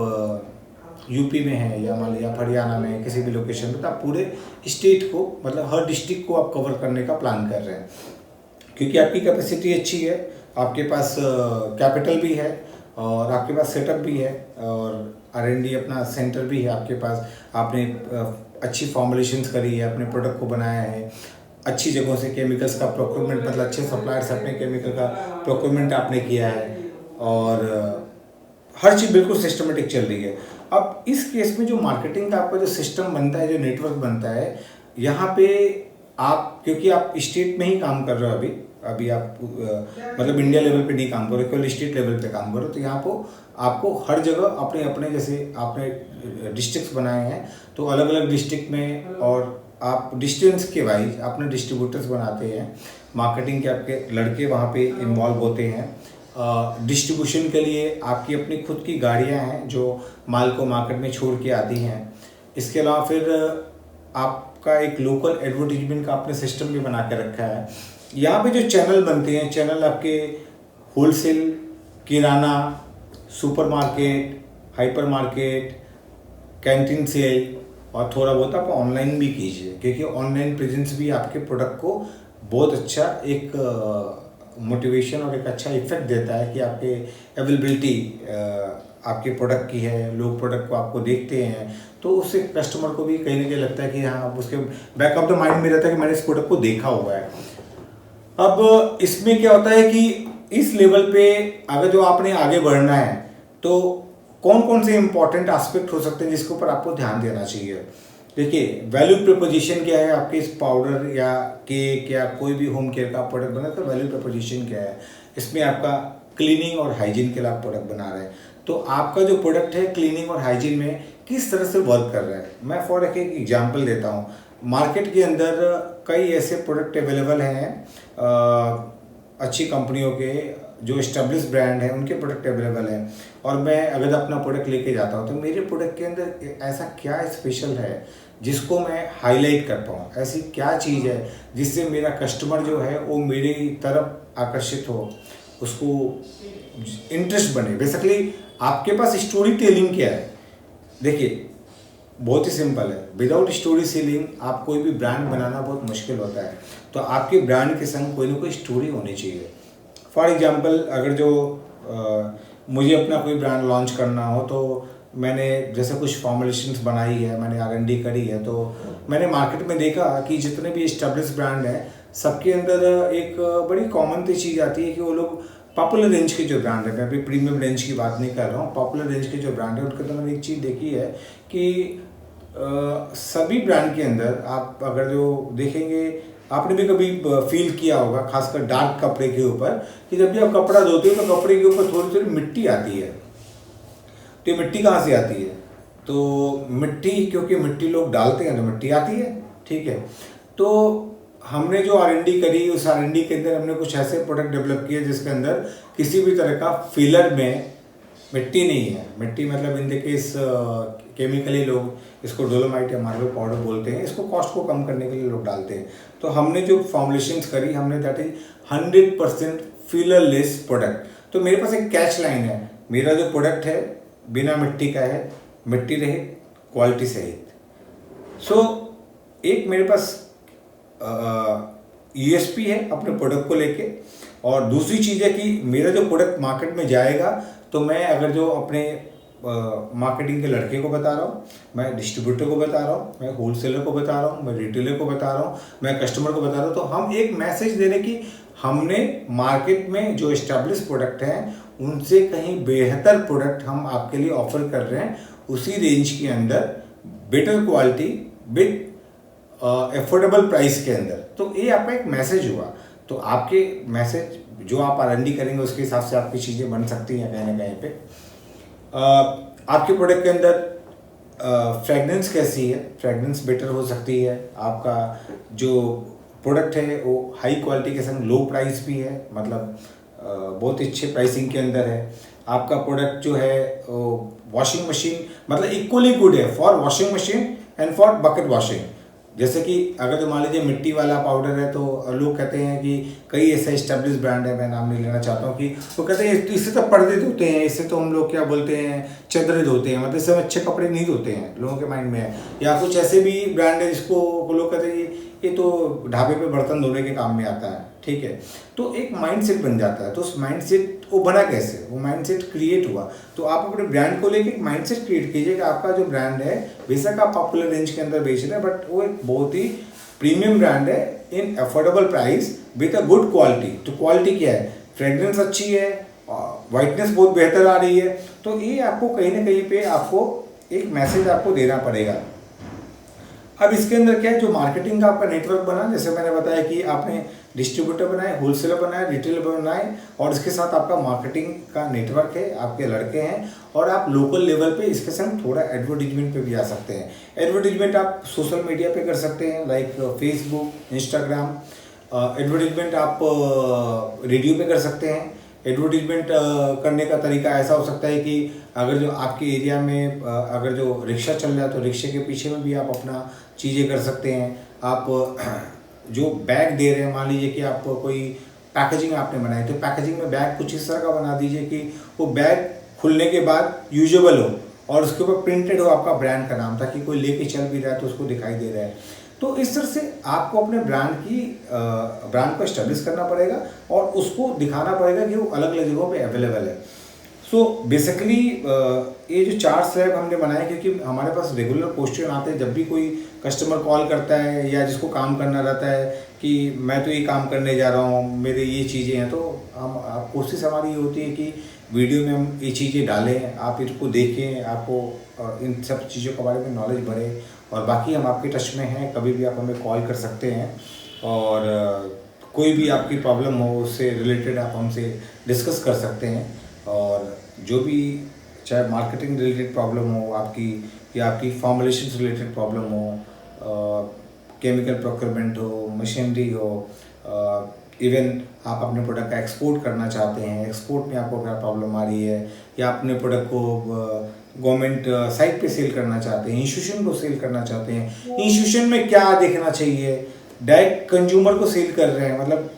यूपी में हैं या मान लीजिए आप हरियाणा में किसी भी लोकेशन में, तो आप पूरे स्टेट को मतलब हर डिस्ट्रिक्ट को आप कवर करने का प्लान कर रहे हैं क्योंकि आपकी कैपेसिटी अच्छी है, आपके पास कैपिटल भी है और आपके पास सेटअप भी है और R&D अपना सेंटर भी है आपके पास। आपने अच्छी फॉर्मुलेशंस करी है, अपने प्रोडक्ट को बनाया है, अच्छी जगहों से केमिकल्स का प्रोक्योरमेंट मतलब अच्छे सप्लायर से अपने केमिकल का प्रोक्योरमेंट आपने किया है और हर चीज़ बिल्कुल सिस्टमेटिक चल रही है। अब इस केस में जो मार्केटिंग का आपका जो सिस्टम बनता है, जो नेटवर्क बनता है, यहाँ पे आप क्योंकि आप स्टेट में ही काम कर रहे हो अभी आप मतलब इंडिया लेवल पे नहीं काम करो, केवल स्टेट लेवल पे काम करो, तो यहाँ पर आपको हर जगह अपने अपने जैसे आपने डिस्ट्रिक्ट्स बनाए हैं तो अलग अलग डिस्ट्रिक्ट में और आप डिस्टेंस के वाइज अपने डिस्ट्रीब्यूटर्स बनाते हैं, मार्केटिंग के आपके लड़के वहाँ पे इन्वॉल्व होते हैं, डिस्ट्रीब्यूशन के लिए आपकी अपनी खुद की गाड़ियाँ हैं जो माल को मार्केट में छोड़ के आती हैं। इसके अलावा फिर आपका एक लोकल एडवर्टीजमेंट का आपने सिस्टम भी बना के रखा है। यहाँ पे जो चैनल बनते हैं, चैनल आपके wholesale, kirana, supermarket, hyper market, canteen sale और थोड़ा बहुत आप ऑनलाइन भी कीजिए क्योंकि ऑनलाइन प्रेजेंस भी आपके प्रोडक्ट को बहुत अच्छा एक मोटिवेशन और एक अच्छा इफेक्ट देता है कि आपके अवेलेबिलिटी आपके प्रोडक्ट की है, लोग प्रोडक्ट को आपको देखते हैं तो उससे कस्टमर को भी कहीं ना कहीं लगता है कि हाँ, उसके बैक ऑफ द माइंड में रहता है कि मैंने इस प्रोडक्ट को देखा हुआ है। अब इसमें क्या होता है कि इस लेवल पे अगर जो आपने आगे बढ़ना है तो कौन कौन से इंपॉर्टेंट एस्पेक्ट हो सकते हैं जिसके ऊपर आपको ध्यान देना चाहिए। देखिए, वैल्यू प्रपोजिशन क्या है आपके इस पाउडर या केक या कोई भी होम केयर का प्रोडक्ट बना तो वैल्यू प्रपोजिशन क्या है। इसमें आपका क्लीनिंग और हाइजीन के लिए आप प्रोडक्ट बना रहे हैं तो आपका जो प्रोडक्ट है क्लीनिंग और हाइजीन में किस तरह से वर्क कर रहा है। मैं फॉर एक एग्जाम्पल देता हूँ, मार्केट के अंदर कई ऐसे प्रोडक्ट अवेलेबल हैं अच्छी कंपनियों के जो एस्टेब्लिश ब्रांड हैं उनके प्रोडक्ट अवेलेबल हैं और मैं अगर अपना प्रोडक्ट लेके जाता हूँ तो मेरे प्रोडक्ट के अंदर ऐसा क्या स्पेशल है जिसको मैं हाईलाइट कर पाऊँ, ऐसी क्या चीज़ है जिससे मेरा कस्टमर जो है वो मेरी तरफ आकर्षित हो, उसको इंटरेस्ट बने। बेसिकली आपके पास स्टोरी टेलिंग क्या है। देखिए, बहुत ही सिंपल है, विदाउट स्टोरी टेलिंग आप कोई भी ब्रांड बनाना बहुत मुश्किल होता है, तो आपके ब्रांड के संग कोई ना कोई स्टोरी होनी चाहिए। फॉर एग्जांपल अगर जो मुझे अपना कोई ब्रांड लॉन्च करना हो तो मैंने जैसे कुछ फॉर्मुलेशंस बनाई है, मैंने R&D करी है, तो मैंने मार्केट में देखा कि जितने भी एस्टेब्लिश ब्रांड हैं सबके अंदर एक बड़ी कॉमन सी चीज़ आती है कि वो लोग पॉपुलर रेंज के जो ब्रांड है, मैं अभी प्रीमियम रेंज की बात नहीं कर रहा हूँ, पॉपुलर रेंज के जो ब्रांड है उनके अंदर मैंने एक चीज़ देखी है कि सभी ब्रांड के अंदर आप अगर जो देखेंगे, आपने भी कभी फील किया होगा खासकर डार्क कपड़े के ऊपर कि जब भी आप कपड़ा धोते हो तो कपड़े के ऊपर थोड़ी थोड़ी मिट्टी आती है। तो ये मिट्टी कहाँ से आती है? तो मिट्टी, क्योंकि मिट्टी लोग डालते हैं तो मिट्टी आती है, ठीक है। तो हमने जो R&D करी उस R&D के अंदर हमने कुछ ऐसे प्रोडक्ट डेवलप किए जिसके अंदर किसी भी तरह का फिलर में मिट्टी नहीं है। मिट्टी मतलब इन द केस केमिकली लोग इसको डोलोमाइट या मार्बल पाउडर बोलते हैं, इसको कॉस्ट को कम करने के लिए लोग डालते हैं। तो हमने जो फॉर्मुलेशंस करी हमने दैट इज 100% फिलरलेस प्रोडक्ट। तो मेरे पास एक कैच लाइन है, मेरा जो प्रोडक्ट है बिना मिट्टी का है, मिट्टी रहित, क्वालिटी सहित। सो एक मेरे पास USP है अपने प्रोडक्ट को लेके, और दूसरी चीज़ है कि मेरा जो प्रोडक्ट मार्केट में जाएगा तो मैं अगर जो अपने मार्केटिंग के लड़के को बता रहा हूँ, मैं डिस्ट्रीब्यूटर को बता रहा हूँ, मैं होलसेलर को बता रहा हूँ, मैं रिटेलर को बता रहा हूँ, मैं कस्टमर को बता रहा हूँ, तो हम एक मैसेज दे रहे कि हमने मार्केट में जो एस्टेब्लिश प्रोडक्ट हैं उनसे कहीं बेहतर प्रोडक्ट हम आपके लिए ऑफर कर रहे हैं, उसी रेंज के अंदर better quality with affordable price के अंदर। तो ये आपका एक मैसेज हुआ। तो आपके मैसेज जो आप R&D करेंगे उसके हिसाब से आपकी चीज़ें बन सकती हैं कहीं ना कहीं पे। आपके प्रोडक्ट के अंदर फ्रेगनेंस कैसी है, फ्रेगनेंस बेटर हो सकती है। आपका जो प्रोडक्ट है वो हाई क्वालिटी के संग लो प्राइस भी है, मतलब बहुत ही अच्छे प्राइसिंग के अंदर है। आपका प्रोडक्ट जो है वॉशिंग मशीन मतलब इक्वली गुड है for washing machine and for bucket washing. जैसे कि अगर तो मान लीजिए मिट्टी वाला पाउडर है तो लोग कहते हैं कि कई ऐसे एस्टेब्लिश ब्रांड है, मैं नाम नहीं लेना चाहता हूँ, कि वो कहते हैं इससे तो पर्दे धोते हैं, इससे तो हम लोग क्या बोलते हैं चादरें धोते हैं, मतलब इससे हम अच्छे कपड़े नहीं धोते हैं, लोगों के माइंड में है। या कुछ ऐसे भी ब्रांड है जिसको लोग कहते हैं कि ये तो ढाबे पे बर्तन धोने के काम में आता है, ठीक है। तो एक माइंडसेट बन जाता है। तो उस माइंडसेट वो बना कैसे, वो माइंडसेट क्रिएट हुआ। तो आप अपने ब्रांड को लेके एक माइंडसेट क्रिएट कीजिए कि आपका जो ब्रांड है बेशक आप पॉपुलर रेंज के अंदर बेच रहे हैं, बट वो एक बहुत ही प्रीमियम ब्रांड है in affordable price with a good quality. तो क्वालिटी क्या है, फ्रेग्रेंस अच्छी है, वाइटनेस बहुत बेहतर आ रही है। तो ये आपको कहीं ना कहीं पे आपको एक मैसेज आपको देना पड़ेगा। अब इसके अंदर क्या है, जो मार्केटिंग का आपका नेटवर्क बना, जैसे मैंने बताया कि आपने डिस्ट्रीब्यूटर बनाए, होलसेलर बनाए, रिटेलर बनाए, और इसके साथ आपका मार्केटिंग का नेटवर्क है, आपके लड़के हैं, और आप लोकल लेवल पे इसके संग थोड़ा एडवर्टीजमेंट पे भी आ सकते हैं। एडवर्टीजमेंट आप सोशल मीडिया पे कर सकते हैं, लाइक फेसबुक, इंस्टाग्राम। एडवर्टीजमेंट आप रेडियो पे कर सकते हैं। एडवर्टीजमेंट करने का तरीका ऐसा हो सकता है कि अगर जो आपके एरिया में अगर जो रिक्शा चल रहा है तो रिक्शे के पीछे में भी आप अपना चीज़ें कर सकते हैं। आप जो बैग दे रहे हैं, मान लीजिए कि आप कोई पैकेजिंग आपने बनाई, तो पैकेजिंग में बैग कुछ इस तरह का बना दीजिए कि वो बैग खुलने के बाद यूजेबल हो और उसके ऊपर प्रिंटेड हो आपका ब्रांड का नाम, ताकि कोई लेके चल भी रहा है तो उसको दिखाई दे रहा है। तो इस तरह से आपको अपने ब्रांड को एस्टेब्लिश करना पड़ेगा और उसको दिखाना पड़ेगा कि वो अलग अलग जगहों पे अवेलेबल है। सो बेसिकली ये जो 4 स्लैब हमने बनाए, क्योंकि हमारे पास रेगुलर क्वेश्चन आते हैं जब भी कोई कस्टमर कॉल करता है या जिसको काम करना रहता है कि मैं तो ये काम करने जा रहा हूँ, मेरे ये चीज़ें हैं। तो हम कोशिश हमारी ये होती है कि वीडियो में हम ये चीज़ें डालें, आप इसको देखें, आपको इन सब चीज़ों के बारे में नॉलेज बढ़े। और बाकी हम आपके टच में हैं, कभी भी आप हमें कॉल कर सकते हैं, और कोई भी आपकी प्रॉब्लम हो उससे रिलेटेड आप हमसे डिस्कस कर सकते हैं। और जो भी चाहे मार्केटिंग रिलेटेड प्रॉब्लम हो आपकी, या आपकी फॉर्मुलेशन से रिलेटेड प्रॉब्लम हो, केमिकल प्रोक्योरमेंट हो, मशीनरी हो, इवन आप अपने प्रोडक्ट का एक्सपोर्ट करना चाहते हैं, एक्सपोर्ट में आपको क्या प्रॉब्लम आ रही है, या अपने प्रोडक्ट को गवर्नमेंट साइट पे सेल करना चाहते हैं, इंस्टीट्यूशन को सेल करना चाहते हैं, इंस्टीट्यूशन में क्या देखना चाहिए, डायरेक्ट कंज्यूमर को सेल कर रहे हैं, मतलब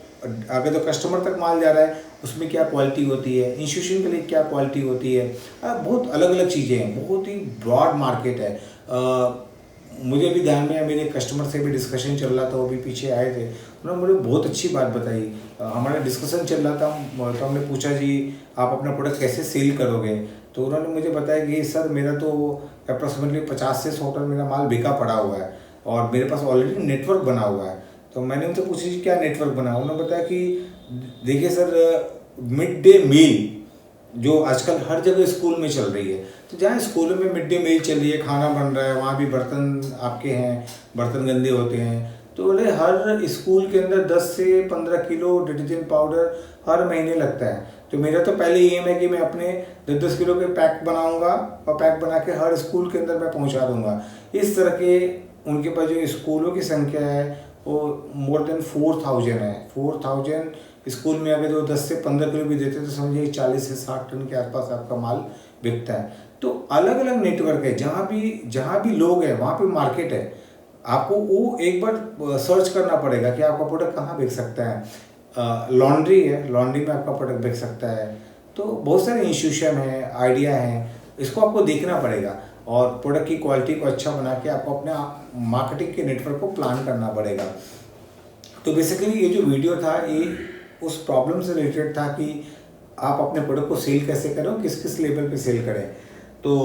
अगर तो कस्टमर तक माल जा रहा है उसमें क्या क्वालिटी होती है, इंस्टीट्यूशन के लिए क्या क्वालिटी होती है, बहुत अलग अलग चीज़ें हैं, बहुत ही ब्रॉड मार्केट है। मुझे भी ध्यान में है, मेरे कस्टमर से भी डिस्कशन चल रहा था, वो भी पीछे आए थे, उन्होंने मुझे बहुत अच्छी बात बताई। हमारा डिस्कशन चल रहा था तो हमने पूछा जी आप अपना प्रोडक्ट कैसे सेल करोगे, तो उन्होंने मुझे बताया कि सर मेरा तो अप्रॉक्सीमेटली 50 से 100 टन मेरा माल बिका पड़ा हुआ है और मेरे पास ऑलरेडी नेटवर्क बना हुआ है। तो मैंने उनसे पूछा जी क्या नेटवर्क बना, उन्होंने बताया कि देखिए सर, मिड डे मील जो आजकल हर जगह स्कूल में चल रही है, तो जहाँ स्कूलों में मिड डे मील चल रही है, खाना बन रहा है, वहाँ भी बर्तन आपके हैं, बर्तन गंदे होते हैं, तो बोले हर स्कूल के अंदर 10 से 15 किलो डिटर्जेंट पाउडर हर महीने लगता है। तो मेरा तो पहले एम है कि मैं अपने 10-10 किलो के पैक बनाऊंगा और पैक बना के हर स्कूल के अंदर मैं पहुंचा दूंगा। इस तरह के उनके पास जो स्कूलों की संख्या है वो मोर देन 4000 है। 4000 स्कूल में अगर जो 10 से 15 किलो भी देते तो समझिए 40 से 60 टन के आसपास आपका माल बिकता है। तो अलग अलग नेटवर्क है, जहाँ भी लोग हैं वहाँ पे मार्केट है। आपको वो एक बार सर्च करना पड़ेगा कि आपका प्रोडक्ट कहाँ बिक सकता है। लॉन्ड्री है, लॉन्ड्री में आपका प्रोडक्ट बिक सकता है। तो बहुत सारे इंस्टीट्यूशन हैं, आइडिया हैं, इसको आपको देखना पड़ेगा और प्रोडक्ट की क्वालिटी को अच्छा बना के आपको अपने मार्केटिंग के नेटवर्क को प्लान करना पड़ेगा। तो बेसिकली ये जो वीडियो था ये उस प्रॉब्लम से रिलेटेड था कि आप अपने प्रोडक्ट को सेल कैसे करें और किस किस लेवल पे सेल करें। तो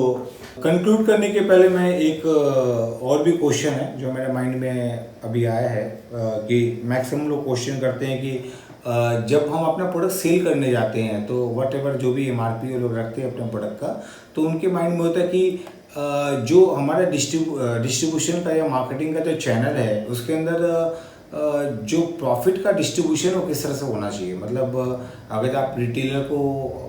कंक्लूड करने के पहले मैं एक और भी क्वेश्चन है जो मेरे माइंड में अभी आया है कि मैक्सिमम लोग क्वेश्चन करते हैं कि जब हम अपना प्रोडक्ट सेल करने जाते हैं तो वट एवर जो भी MRP वो लोग रखते हैं अपने प्रोडक्ट का, तो उनके माइंड में होता है कि जो हमारा डिस्ट्रीब्यूशन का या मार्केटिंग का जो चैनल है उसके अंदर जो प्रॉफिट का डिस्ट्रीब्यूशन वो किस तरह से होना चाहिए। मतलब अगर आप रिटेलर को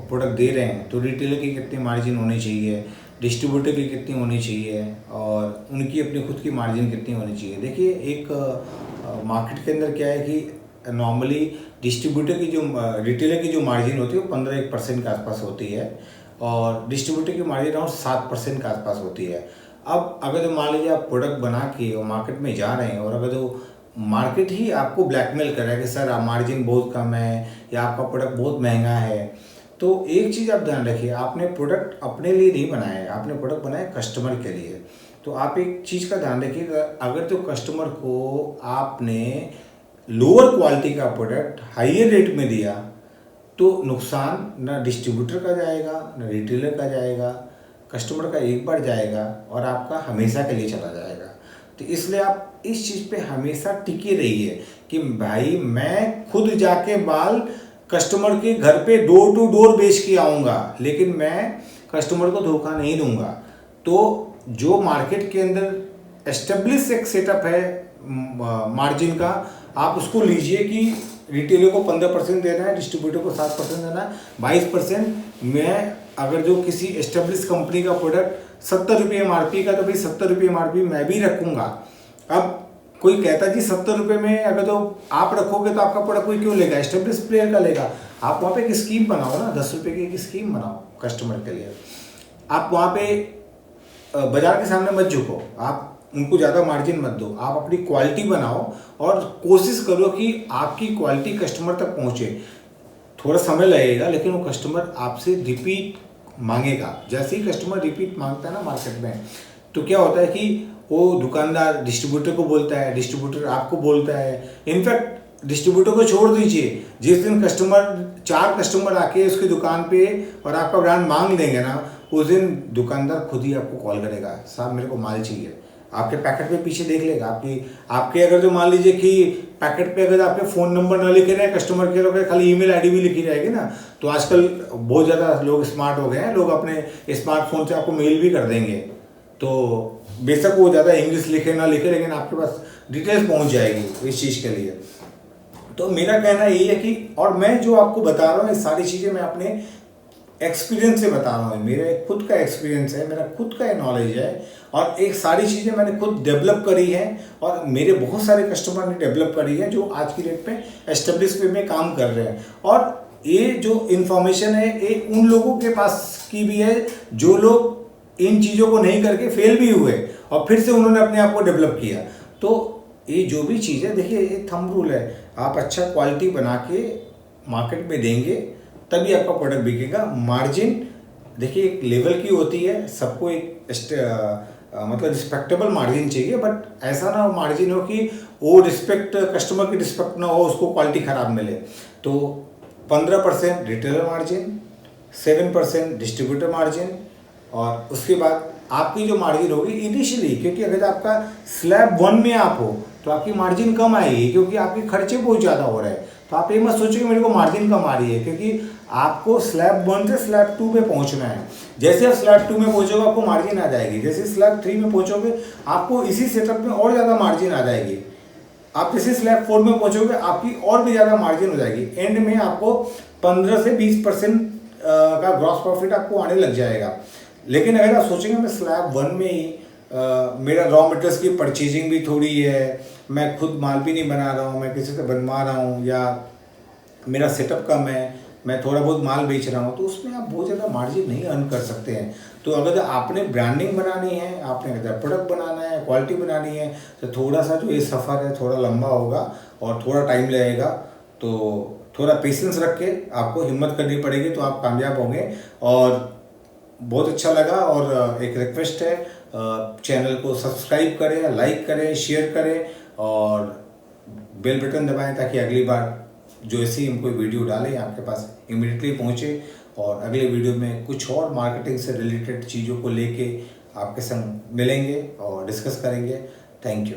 प्रोडक्ट दे रहे हैं तो रिटेलर की कितनी मार्जिन होनी चाहिए, डिस्ट्रीब्यूटर की कितनी होनी चाहिए और उनकी अपनी खुद की मार्जिन कितनी होनी चाहिए। देखिए एक मार्केट के अंदर क्या है कि नॉर्मली डिस्ट्रीब्यूटर की जो रिटेलर की जो मार्जिन होती है वो 15-1% के आसपास होती है और डिस्ट्रीब्यूटर की मार्जिन अराउंड 7% के आसपास होती है। अब अगर तो मान लीजिए आप प्रोडक्ट बना के और मार्केट में जा रहे हैं और अगर तो मार्केट ही आपको ब्लैकमेल कर रहा है कि सर आप मार्जिन बहुत कम है या आपका प्रोडक्ट बहुत महंगा है, तो एक चीज़ आप ध्यान रखिए, आपने प्रोडक्ट अपने लिए नहीं बनाया है, आपने प्रोडक्ट बनाया कस्टमर के लिए। तो आप एक चीज़ का ध्यान रखिए, अगर तो कस्टमर को आपने लोअर क्वालिटी का प्रोडक्ट हाइयर रेट में दिया तो नुकसान ना डिस्ट्रीब्यूटर का जाएगा ना रिटेलर का जाएगा, कस्टमर का एक बार जाएगा और आपका हमेशा के लिए चला जाएगा। तो इसलिए आप इस चीज़ पे हमेशा टिके रहिए कि भाई मैं खुद जाके बाल कस्टमर के घर पे डोर टू डोर बेच के आऊँगा, लेकिन मैं कस्टमर को धोखा नहीं दूंगा। तो जो मार्केट के अंदर एस्टेब्लिश एक सेटअप है मार्जिन का, आप उसको लीजिए कि रिटेलर को 15% देना है, डिस्ट्रीब्यूटर को 7% देना है, 22%। मैं अगर जो किसी एस्टेब्लिश कंपनी का प्रोडक्ट 70 रुपये MRP का, तो भाई 70 रुपये MRP मैं भी रखूँगा। अब कोई कहता जी 70 रुपये में अगर तो आप रखोगे तो आपका प्रोडक्ट कोई क्यों लेगा, एस्टेब्लिश प्लेयर का लेगा। आप वहाँ पे एक स्कीम बनाओ ना, 10 रुपये की एक स्कीम बनाओ कस्टमर के लिए। आप वहाँ पे बाजार के सामने मत झुको, आप उनको ज़्यादा मार्जिन मत दो, आप अपनी क्वालिटी बनाओ और कोशिश करो कि आपकी क्वालिटी कस्टमर तक पहुँचे। थोड़ा समय लगेगा लेकिन वो कस्टमर आपसे रिपीट मांगेगा। जैसे ही कस्टमर रिपीट मांगता है ना मार्केट में, तो क्या होता है कि वो दुकानदार डिस्ट्रीब्यूटर को बोलता है, डिस्ट्रीब्यूटर आपको बोलता है। इनफैक्ट डिस्ट्रीब्यूटर को छोड़ दीजिए, जिस दिन 4 कस्टमर आके उसकी दुकान पे और आपका ब्रांड मांग लेंगे ना, उस दिन दुकानदार खुद ही आपको कॉल करेगा, साहब मेरे को माल चाहिए। आपके पैकेट पे पीछे देख लेगा, आपके अगर जो मान लीजिए कि पैकेट पे अगर आपके फ़ोन नंबर ना लिखे रहे, कस्टमर केयर पे खाली ईमेल आईडी भी लिखी रहेगी ना, तो आजकल बहुत ज़्यादा लोग स्मार्ट हो गए हैं, लोग अपने स्मार्टफोन से आपको मेल भी कर देंगे। तो बेशक वो ज़्यादा इंग्लिश लिखे ना लिखे, लेकिन आपके पास डिटेल्स पहुँच जाएगी इस चीज़ के लिए। तो मेरा कहना यही है कि, और मैं जो आपको बता रहा हूँ ये सारी चीज़ें मैं अपने एक्सपीरियंस से बता रहा हूँ, मेरा खुद का एक्सपीरियंस है, मेरा खुद का नॉलेज है और एक सारी चीज़ें मैंने खुद डेवलप करी है और मेरे बहुत सारे कस्टमर ने डेवलप करी है जो आज की डेट में एस्टेब्लिश वे में काम कर रहे हैं। और ये जो इन्फॉर्मेशन है ये उन लोगों के पास की भी है जो लोग इन चीज़ों को नहीं करके फेल भी हुए और फिर से उन्होंने अपने आप को डेवलप किया। तो ये जो भी चीज़ है, देखिए ये थंब रूल है, आप अच्छा क्वालिटी बना के मार्केट में देंगे तभी आपका प्रोडक्ट बिकेगा। मार्जिन देखिए एक लेवल की होती है, सबको एक मतलब रिस्पेक्टेबल मार्जिन चाहिए, बट ऐसा ना मार्जिन हो कि वो रिस्पेक्ट कस्टमर की रिस्पेक्ट ना हो, उसको क्वालिटी ख़राब मिले। तो 15% रिटेलर मार्जिन, 7% डिस्ट्रीब्यूटर मार्जिन और उसके बाद आपकी जो मार्जिन होगी इनिशियली, क्योंकि अगर आपका स्लैब 1 में आप हो तो आपकी मार्जिन कम आएगी क्योंकि आपके खर्चे बहुत ज़्यादा हो रहे हैं। तो आप ये मत सोचो कि मेरे को मार्जिन कम आ रही है, क्योंकि आपको स्लैब 1 से स्लैब 2 पे पहुंचना है। जैसे आप स्लैब 2 में पहुंचोगे आपको मार्जिन आ जाएगी, जैसे स्लैब 3 में पहुंचोगे आपको इसी सेटअप में और ज़्यादा मार्जिन आ जाएगी। आप जैसे स्लैब 4 में पहुंचोगे आपकी और भी ज़्यादा मार्जिन हो जाएगी। एंड में आपको 15 से 20% का ग्रॉस प्रॉफिट आपको आने लग जाएगा। लेकिन अगर आप सोचेंगे मैं स्लैब 1 में ही मेरा रॉ मटेरियल्स की परचेजिंग भी थोड़ी है, मैं खुद माल भी नहीं बना रहा हूँ, मैं किसी से बनवा रहा हूँ, या मेरा सेटअप कम है, मैं थोड़ा बहुत माल बेच रहा हूँ, तो उसमें आप बहुत ज़्यादा मार्जिन नहीं अर्न कर सकते हैं। तो अगर आपने ब्रांडिंग बनानी है, आपने अगर प्रोडक्ट बनाना है, क्वालिटी बनानी है, तो थोड़ा सा जो ये सफ़र है थोड़ा लंबा होगा और थोड़ा टाइम लगेगा। तो थोड़ा पेशेंस रख के आपको हिम्मत करनी पड़ेगी, तो आप कामयाब होंगे। और बहुत अच्छा लगा और एक रिक्वेस्ट है, चैनल को सब्सक्राइब करें, लाइक करें, शेयर करें और बेल बटन दबाएं ताकि अगली बार जो ऐसी हम कोई वीडियो डालें आपके पास इमीडिएटली पहुंचे। और अगले वीडियो में कुछ और मार्केटिंग से रिलेटेड चीज़ों को लेके आपके संग मिलेंगे और डिस्कस करेंगे। Thank you.